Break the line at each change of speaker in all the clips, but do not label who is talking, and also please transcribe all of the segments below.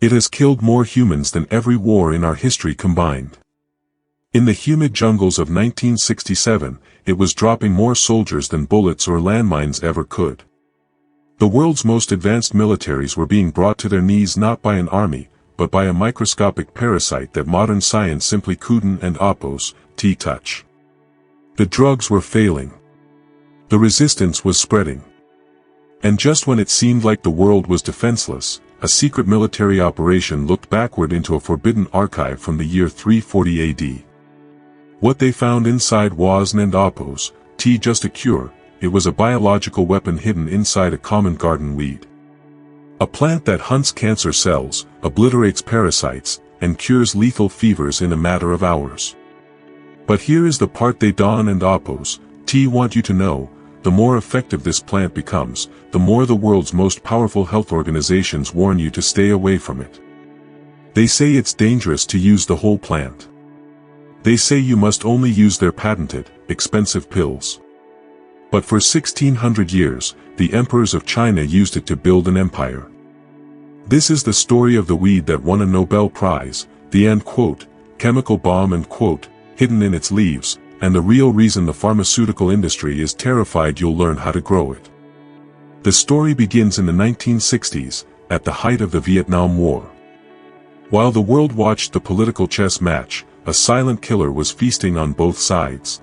It has killed more humans than every war in our history combined. In the humid jungles of 1967, it was dropping more soldiers than bullets or landmines ever could. The world's most advanced militaries were being brought to their knees not by an army, but by a microscopic parasite that modern science simply couldn't touch. The drugs were failing. The resistance was spreading. And just when it seemed like the world was defenseless, a secret military operation looked backward into a forbidden archive from the year 340 AD. What they found inside wasn't just a cure, it was a biological weapon hidden inside a common garden weed. A plant that hunts cancer cells, obliterates parasites, and cures lethal fevers in a matter of hours. But here is the part they want you to know: the more effective this plant becomes, the more the world's most powerful health organizations warn you to stay away from it. They say it's dangerous to use the whole plant. They say you must only use their patented, expensive pills. But for 1600 years, the emperors of China used it to build an empire. This is the story of the weed that won a Nobel Prize, the chemical bomb hidden in its leaves, and the real reason the pharmaceutical industry is terrified you'll learn how to grow it. The story begins in the 1960s, at the height of the Vietnam War. While the world watched the political chess match, a silent killer was feasting on both sides.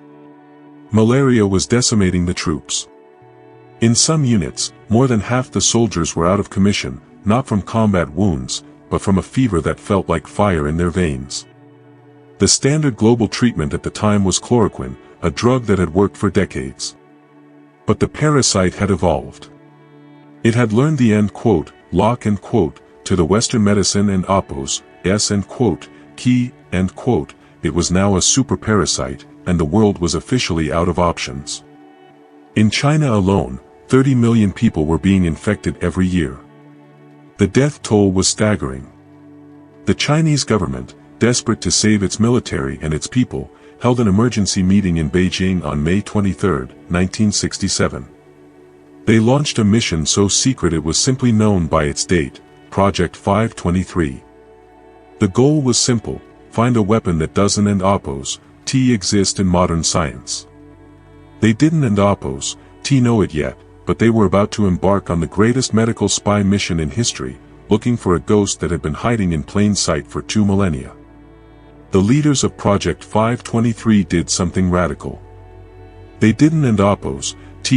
Malaria was decimating the troops. In some units, more than half the soldiers were out of commission, not from combat wounds, but from a fever that felt like fire in their veins. The standard global treatment at the time was chloroquine, a drug that had worked for decades. But the parasite had evolved. It had learned the lock to the Western medicine and key, it was now a super parasite, and the world was officially out of options. In China alone, 30 million people were being infected every year. The death toll was staggering. The Chinese government, desperate to save its military and its people, held an emergency meeting in Beijing on May 23, 1967. They launched a mission so secret it was simply known by its date, Project 523. The goal was simple: find a weapon that doesn't exist in modern science. They didn't know it yet, but they were about to embark on the greatest medical spy mission in history, looking for a ghost that had been hiding in plain sight for 2 millennia. The leaders of Project 523 did something radical. They didn't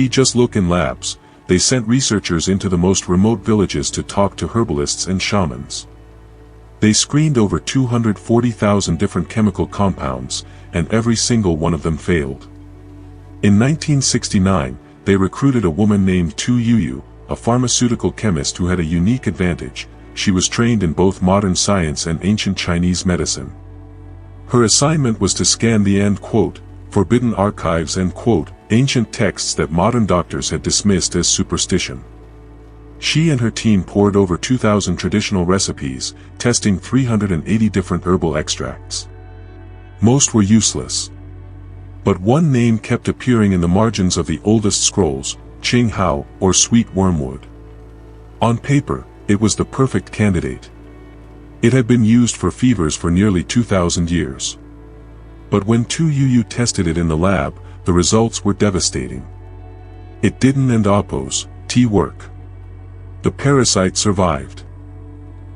just look in labs, they sent researchers into the most remote villages to talk to herbalists and shamans. They screened over 240,000 different chemical compounds, and every single one of them failed. In 1969, they recruited a woman named Youyou, a pharmaceutical chemist who had a unique advantage: she was trained in both modern science and ancient Chinese medicine. Her assignment was to scan the forbidden archives and ancient texts that modern doctors had dismissed as superstition. She and her team poured over 2,000 traditional recipes, testing 380 different herbal extracts. Most were useless. But one name kept appearing in the margins of the oldest scrolls: Qing Hao, or sweet wormwood. On paper, it was the perfect candidate. It had been used for fevers for nearly 2,000 years. But when Youyou tested it in the lab, the results were devastating. It didn't work. The parasite survived.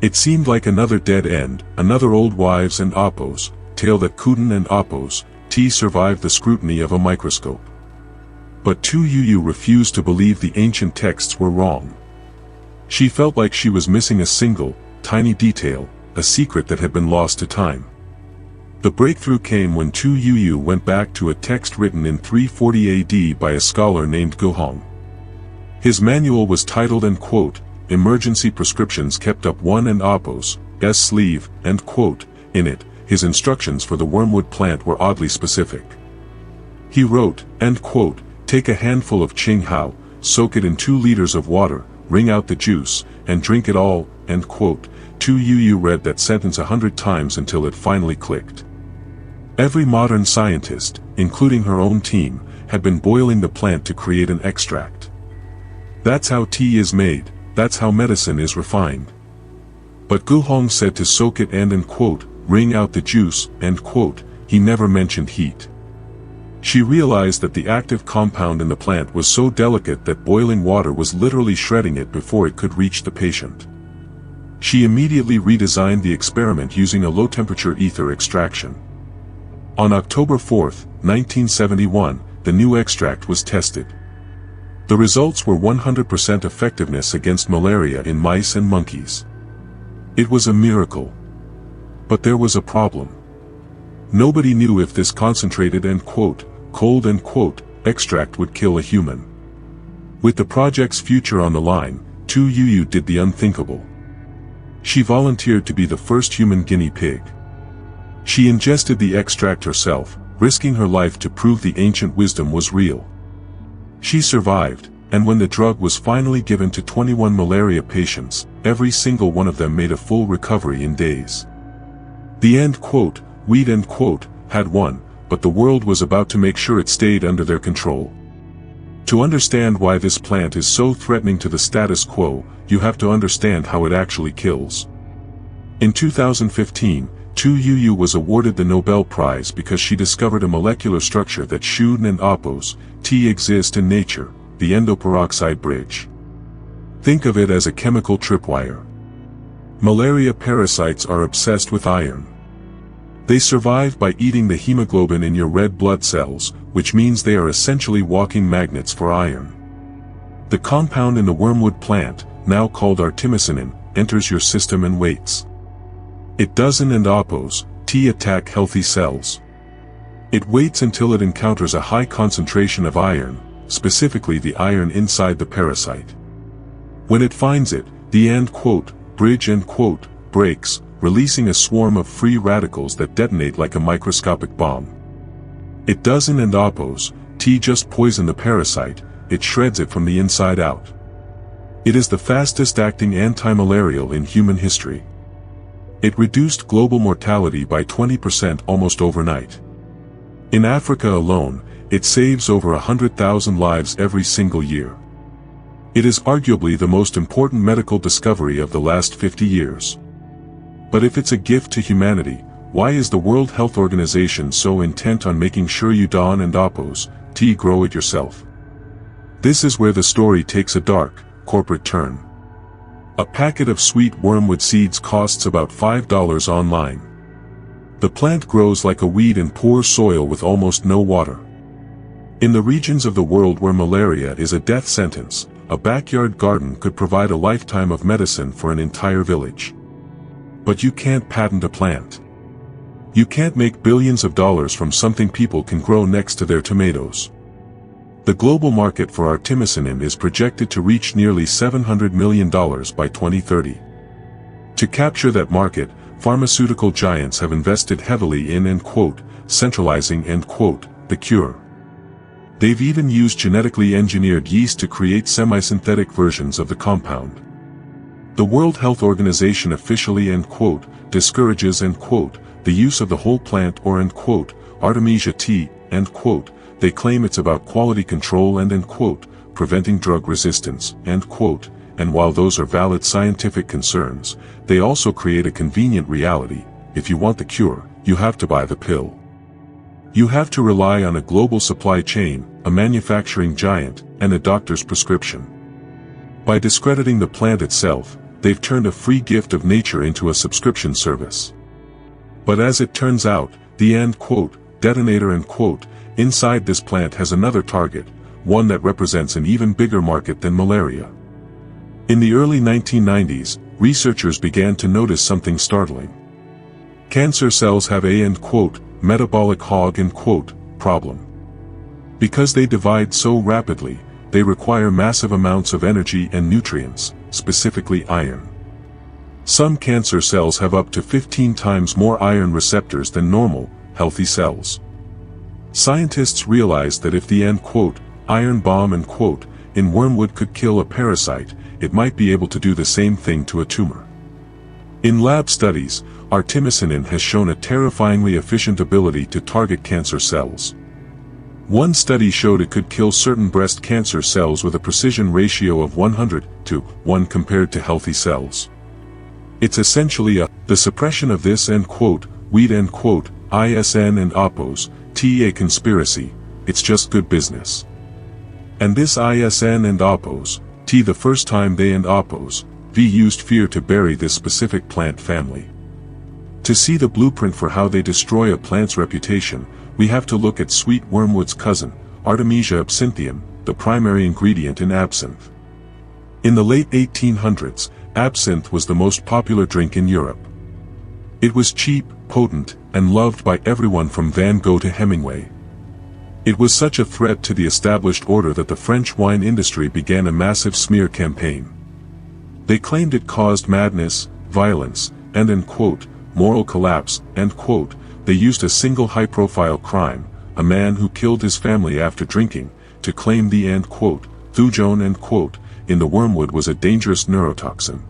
It seemed like another dead end, another old wives' tale that couldn't survive the scrutiny of a microscope. But Youyou refused to believe the ancient texts were wrong. She felt like she was missing a single, tiny detail, a secret that had been lost to time. The breakthrough came when Youyou went back to a text written in 340 AD by a scholar named Guhong. His manual was titled Emergency Prescriptions Kept Up 1 sleeve, in it, his instructions for the wormwood plant were oddly specific. He wrote, take a handful of Qing Hao, soak it in 2 liters of water, wring out the juice, and drink it all, Youyou read that sentence 100 times until it finally clicked. Every modern scientist, including her own team, had been boiling the plant to create an extract. That's how tea is made, that's how medicine is refined. But Guhong said to soak it and wring out the juice, he never mentioned heat. She realized that the active compound in the plant was so delicate that boiling water was literally shredding it before it could reach the patient. She immediately redesigned the experiment using a low-temperature ether extraction. On October 4, 1971, the new extract was tested. The results were 100% effectiveness against malaria in mice and monkeys. It was a miracle. But there was a problem. Nobody knew if this concentrated cold extract would kill a human. With the project's future on the line, Youyou did the unthinkable. She volunteered to be the first human guinea pig. She ingested the extract herself, risking her life to prove the ancient wisdom was real. She survived, and when the drug was finally given to 21 malaria patients, every single one of them made a full recovery in days. The weed had won, but the world was about to make sure it stayed under their control. To understand why this plant is so threatening to the status quo, you have to understand how it actually kills. In 2015, Youyou was awarded the Nobel Prize because she discovered a molecular structure that should and oppose exist in nature, the endoperoxide bridge. Think of it as a chemical tripwire. Malaria parasites are obsessed with iron. They survive by eating the hemoglobin in your red blood cells, which means they are essentially walking magnets for iron. The compound in the wormwood plant, now called artemisinin, enters your system and waits. It doesn't oppose attack healthy cells. It waits until it encounters a high concentration of iron, specifically the iron inside the parasite. When it finds it, the bridge breaks, releasing a swarm of free radicals that detonate like a microscopic bomb. It doesn't oppose just poison the parasite, it shreds it from the inside out. It is the fastest-acting anti-malarial in human history. It reduced global mortality by 20% almost overnight. In Africa alone, it saves over 100,000 lives every single year. It is arguably the most important medical discovery of the last 50 years. But if it's a gift to humanity, why is the World Health Organization so intent on making sure you don't oppose grow it yourself? This is where the story takes a dark, corporate turn. A packet of sweet wormwood seeds costs about $5 online. The plant grows like a weed in poor soil with almost no water. In the regions of the world where malaria is a death sentence, a backyard garden could provide a lifetime of medicine for an entire village. But you can't patent a plant. You can't make billions of dollars from something people can grow next to their tomatoes. The global market for artemisinin is projected to reach nearly $700 million by 2030. To capture that market, pharmaceutical giants have invested heavily in centralizing the cure. They've even used genetically engineered yeast to create semi-synthetic versions of the compound. The World Health Organization officially discourages the use of the whole plant or Artemisia tea, they claim it's about quality control and preventing drug resistance, and while those are valid scientific concerns, they also create a convenient reality. If you want the cure, you have to buy the pill. You have to rely on a global supply chain, a manufacturing giant, and a doctor's prescription. By discrediting the plant itself, they've turned a free gift of nature into a subscription service. But as it turns out, the detonator inside this plant has another target, one that represents an even bigger market than malaria. In the early 1990s, researchers began to notice something startling. Cancer cells have a metabolic hog problem. Because they divide so rapidly, they require massive amounts of energy and nutrients, specifically iron. Some cancer cells have up to 15 times more iron receptors than normal, healthy cells. Scientists realized that if the iron bomb in wormwood could kill a parasite, it might be able to do the same thing to a tumor. In lab studies, artemisinin has shown a terrifyingly efficient ability to target cancer cells. One study showed it could kill certain breast cancer cells with a precision ratio of 100 to 1 compared to healthy cells. It's essentially the suppression of this weed ISN and oppos, a conspiracy, it's just good business. And this ISN and oppos, the first time they and oppos, used fear to bury this specific plant family. To see the blueprint for how they destroy a plant's reputation, we have to look at sweet wormwood's cousin, Artemisia absinthium, the primary ingredient in absinthe. In the late 1800s, absinthe was the most popular drink in Europe. It was cheap, potent, and loved by everyone from Van Gogh to Hemingway. It was such a threat to the established order that the French wine industry began a massive smear campaign. They claimed it caused madness, violence, and moral collapse, They used a single high-profile crime, a man who killed his family after drinking, to claim the thujone in the wormwood was a dangerous neurotoxin.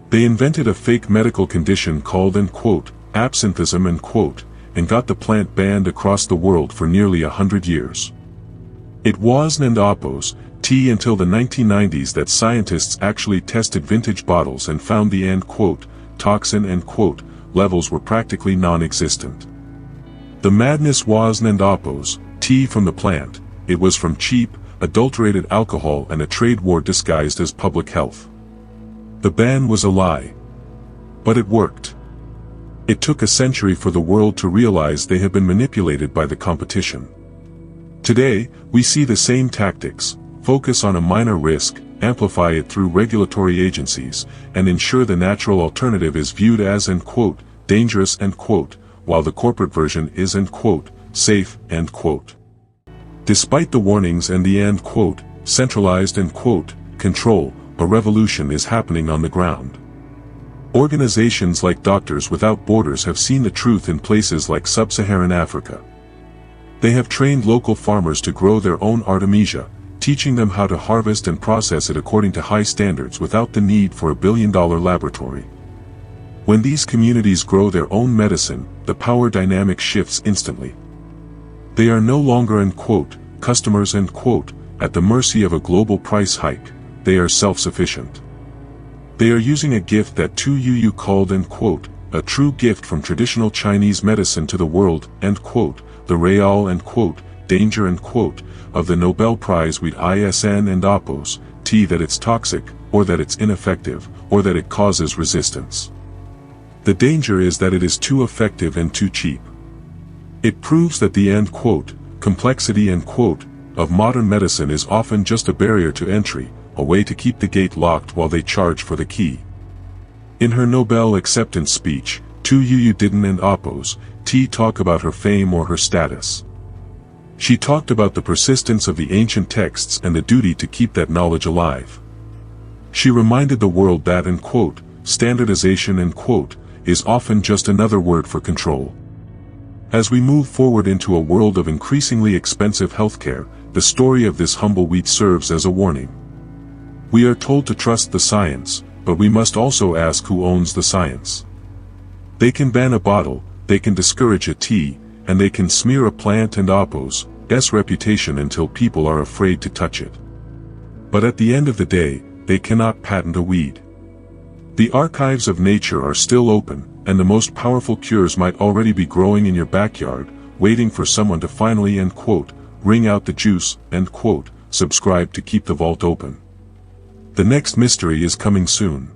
They invented a fake medical condition called absinthism and got the plant banned across the world for nearly 100 years. It wasn't oppos until the 1990s that scientists actually tested vintage bottles and found the toxin levels were practically non-existent. The madness wasn't oppos from the plant, it was from cheap, adulterated alcohol and a trade war disguised as public health. The ban was a lie. But it worked. It took a century for the world to realize they had been manipulated by the competition. Today, we see the same tactics: focus on a minor risk, amplify it through regulatory agencies, and ensure the natural alternative is viewed as dangerous while the corporate version is safe Despite the warnings and the centralized control, a revolution is happening on the ground. Organizations like Doctors Without Borders have seen the truth in places like sub-Saharan Africa. They have trained local farmers to grow their own Artemisia, teaching them how to harvest and process it according to high standards without the need for a billion-dollar laboratory. When these communities grow their own medicine, the power dynamic shifts instantly. They are no longer customers at the mercy of a global price hike, they are self-sufficient. They are using a gift that Youyou called a true gift from traditional Chinese medicine to the world, the real danger of the Nobel Prize with ISN and oppos, that it's toxic, or that it's ineffective, or that it causes resistance. The danger is that it is too effective and too cheap. It proves that the complexity of modern medicine is often just a barrier to entry, a way to keep the gate locked while they charge for the key. In her Nobel acceptance speech, Youyou didn't oppos talk about her fame or her status. She talked about the persistence of the ancient texts and the duty to keep that knowledge alive. She reminded the world that standardization is often just another word for control. As we move forward into a world of increasingly expensive healthcare, the story of this humble wheat serves as a warning. We are told to trust the science, but we must also ask who owns the science. They can ban a bottle, they can discourage a tea, and they can smear a plant and oppos' reputation until people are afraid to touch it. But at the end of the day, they cannot patent a weed. The archives of nature are still open, and the most powerful cures might already be growing in your backyard, waiting for someone to finally wring out the juice, subscribe to keep the vault open. The next mystery is coming soon.